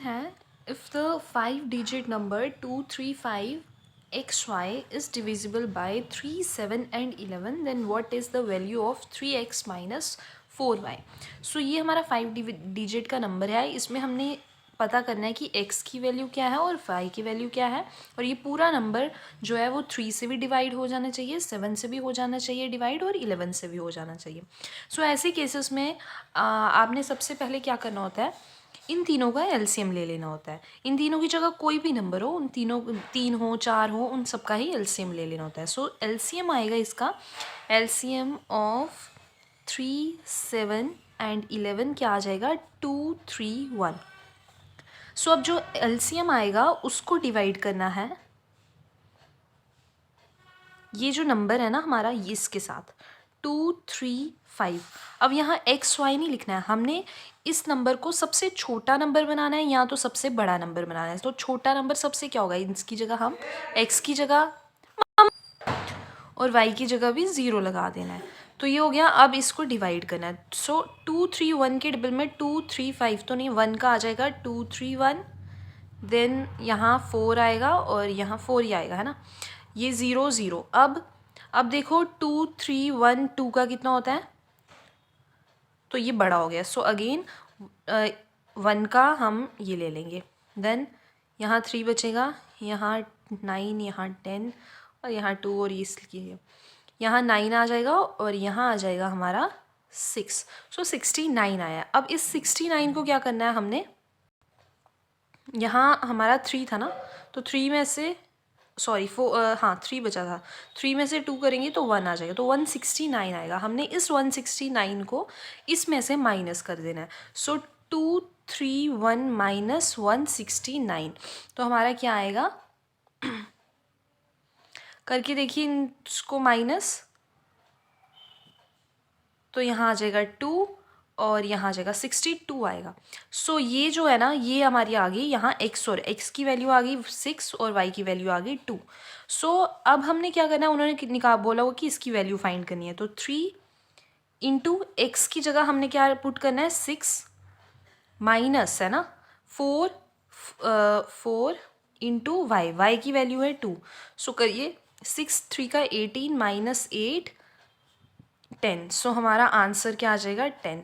है if the 5-digit number 235xy is divisible by 3, 7 and 11 then what is the value of 3x minus 4y। सो ये हमारा 5 digit का number है, इसमें हमने पता करना है कि x की वैल्यू क्या है और y की वैल्यू क्या है। और ये पूरा नंबर जो है वो 3 से भी डिवाइड हो जाना चाहिए, 7 से भी हो जाना चाहिए डिवाइड और 11 से भी हो जाना चाहिए। सो ऐसे केसेस में आपने सबसे पहले क्या करना होता है, इन तीनों का एलसीएम ले लेना होता है। इन तीनों की जगह कोई भी नंबर हो, उन तीनों 3 हो 4 हो, उन सब का ही एलसीएम ले लेना होता है। सो एलसीएम आएगा इसका, एलसीएम ऑफ 3, 7 एंड 11 क्या आ जाएगा 2, 3, 1। सो अब जो एलसीएम आएगा उसको डिवाइड करना है, ये जो नंबर है ना हमारा ये इसके साथ 2, 3, 5। अब यहाँ एक्स वाई नहीं लिखना है, हमने इस नंबर को सबसे छोटा नंबर बनाना है या तो सबसे बड़ा नंबर बनाना है। तो छोटा नंबर सबसे क्या होगा, इसकी जगह हम एक्स की जगह और वाई की जगह भी 0 लगा देना है। तो ये हो गया। अब इसको डिवाइड करना है। सो 2, 3, 1 के डबल में 2, 3, 5 तो नहीं, 1 का आ जाएगा 2, 3, 1। देन यहाँ 4 आएगा और यहाँ 4 ही आएगा, है ना। ये 0, 0। अब देखो 2, 3, 1, 2 का कितना होता है, तो ये बड़ा हो गया। सो अगेन 1 का हम ये ले लेंगे। देन यहाँ 3 बचेगा, यहाँ 9, यहाँ 10 और यहाँ 2 और इसलिए यहाँ 9 आ जाएगा और यहाँ आ जाएगा हमारा 6। सो 69 आया। अब इस 69 को क्या करना है हमने, यहाँ हमारा 3 था ना, तो 3 में से सॉरी 3 बचा था, 3 में से 2 करेंगे तो 1 आ जाएगा, तो 169 आएगा। हमने इस 169 को इसमें से माइनस कर देना है। सो 2, 3, 1 माइनस 169, तो हमारा क्या आएगा करके देखिए इसको माइनस, तो यहाँ आ जाएगा 2 और यहाँ आ जाएगा 62 आएगा। सो ये जो है ना ये हमारी आ गई यहाँ x, और x की वैल्यू आ गई 6 और y की वैल्यू आ गई 2। सो अब हमने क्या करना है, उन्होंने निकाल बोला हो कि इसकी वैल्यू फाइंड करनी है, तो 3 इंटू एक्स की जगह हमने क्या पुट करना है 6 माइनस, है ना 4 इंटू वाई की वैल्यू है 2। सो करिए 6, 3 का 18 माइनस 8 10। सो हमारा आंसर क्या आ जाएगा 10।